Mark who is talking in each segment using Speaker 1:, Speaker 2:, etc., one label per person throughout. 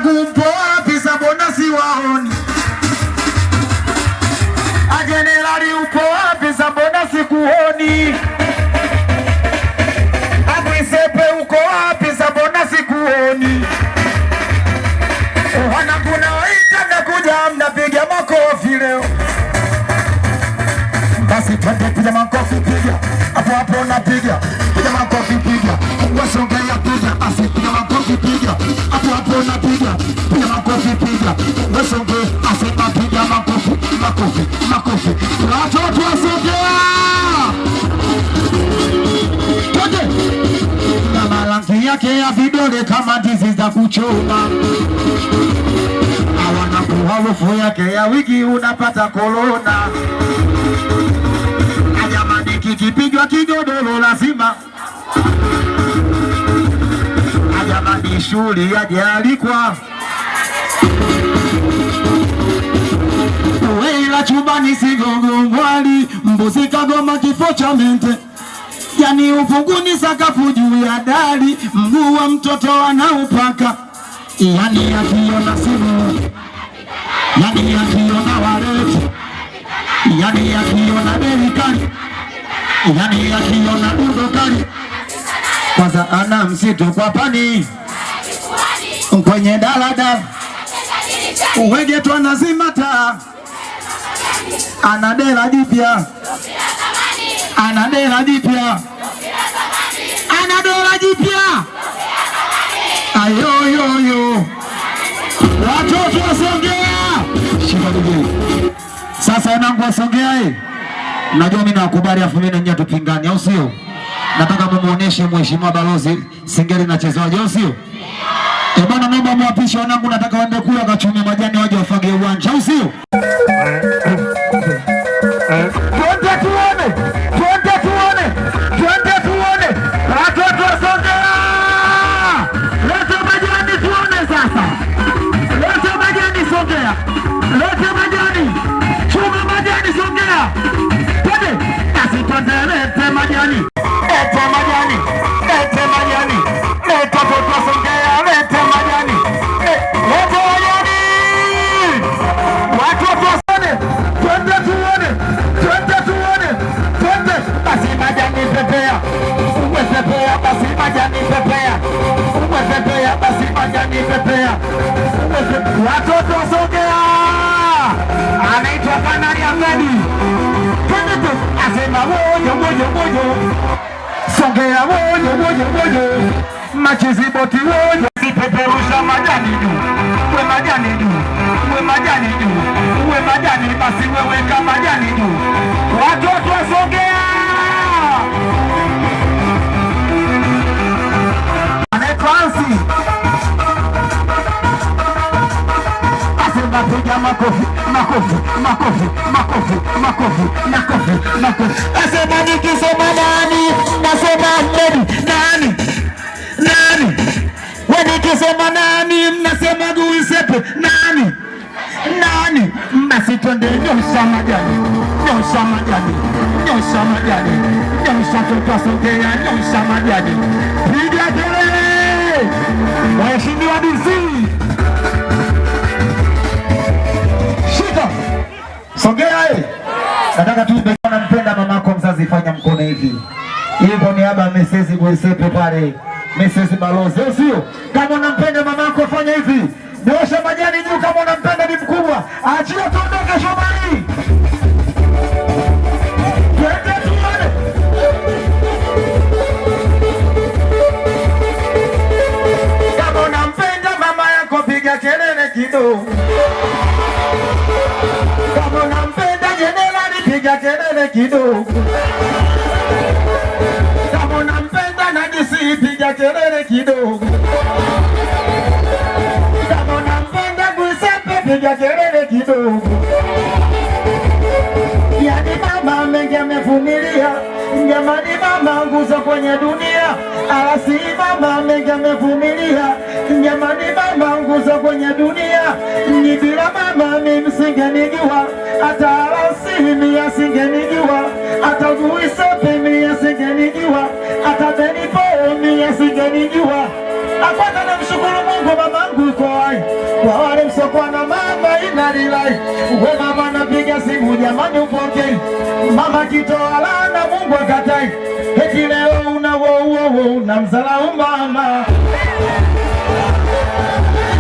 Speaker 1: Wanangu wapi sabona si waoni? Jenerali upo wapi sabona si kuoni? Abwisepe uko wapi sabona si kuoni? Wanangu nawaita nakuja mnapiga makofi leo. Basi twende piga makofi piga. Hapo hapo napiga. Piga makofi piga. Wasongea piga. Basi piga makofi piga. Hapo hapo napiga. Piga makofi piga. Wasongea asema piga makofi. Makofi. Makofi. Watoto wasongea. Twende. Na malangi yake ya vidole kama ndizi za kuchoma. Wanangu harufu yake ya wiki unapata korona. Ajamani kikipigwa kigodoro lazima. Ajamani shuli yajalikwa. Weila chubani sigogo mwali. Mbuzi kagoma kifo cha mente. Yani ufunguni sakafu juu ya dari. Mguu wa mtoto anaupaka. Yani akiona simu, yani akiona wareti, yani akiona delikani, yani akiona dudokani. Kwanza ana msitu kwa pani kwenye daladala. Uwege tu anazima taa. Ana dela jipya. Ana dela jipya. Ana dola jipya. Ayo yo yo. Watoto wasongea. Shika dugu. Sasa wanangu wasongea eh. Najua mimi nakubali afu mimi na nyinyi tupingane au sio? Nataka mumuoneshe mheshimiwa balozi singeli na chezaji au sio? Bwana naomba mwapishe wanangu, nataka waende kula kachumia majani waje wafage uwanja au sio? Twende tuone. Twende tuone. Twende tuone. Watoto wasongea. Leta majani tuone sasa. Leta majani songea. Leta majani. Chuma majani songea. Twende. Basi twende leta majani. Leta majani. Leta majani. Leta toto songea. Leta majani. Leta majani. Watoto wasone. Twende tuone. Twende tuone. Twende. Basi majani pepea. Uwe pepea. Basi majani pepea. Uwe pepea. Basi majani pepea. Watoto wasongea. Anaitwa Kanari Ahmedi. Twende tu. Asema mojo mojo mojo. Songea mojo mojo mojo. Machizi boti mojo. Sipeperusha majani juu. Uwe majani juu. Uwe majani juu. Uwe majani basi weweka majani juu. Watoto wasongea. Anaitwa Ansi. Asema piga makofi. Makofi. Makofi. Makofi. Makofi. Makofi. Makofi. Asema nikisema nani? Nasema Ahmedi. Nani? Nani? Nikisema nani mnasema Guisepe. Nani? Nani? Basi twende nyosha majani. Nyosha majani. Nyosha majani. Nyosha toto songea. Nyosha majani. Piga kelele. Waheshimiwa DC. Shika. Songea eh. Nataka tu nampenda mamako mzazi, fanya mkono hivi. Hivyo niaba ya Mrs. Guisepe pale. Mrs. Balozi, sio? Kama unampenda mamako fanya hivi. Nyosha majani juu kama unampenda ni mkubwa. Achia tuondoke shambani. Twende tuone. Kama unampenda mama yako piga kelele kidogo. Kama unampenda jenerali piga kelele kidogo. Kama unampenda Najisi piga kelele kidogo. Kama unampenda Guisepe piga kelele kidogo. Yani mama mengi amevumilia. Jamani mama nguzo kwenye dunia. Alasi mama mengi amevumilia. Jamani mama nguzo kwenye dunia. Ni bila mama mimi singenijua. Hata Alasi mimi asingenijua. Hata Guisepe mimi asingenijua. Hata Benipo mimi asingenijua. Apata na mshukuru Mungu mamangu yuko hai. inalilai. We mama napiga simu jamani upoke. Mama kitoala na Mungu akatai. Eti leo una msalau mama.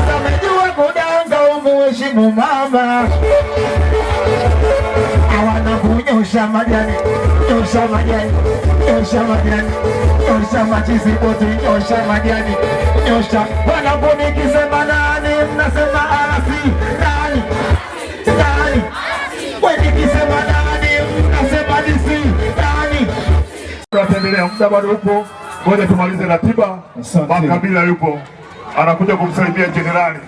Speaker 1: Samejua kudanga umuheshimu mama. Hawana kunyosha majani, nyosha majani, nyosha majani, nyosha machizi bote, nyosha majani, nyosha. Wanaponi kisema nani, mnasema asi, nani, nani. Weni kisema nani, mnasema disi, nani.
Speaker 2: Tunaendelea, muda bado upo, ngoja tumalize ratiba. Makabila yupo, anakuja kumsalimia jenerali.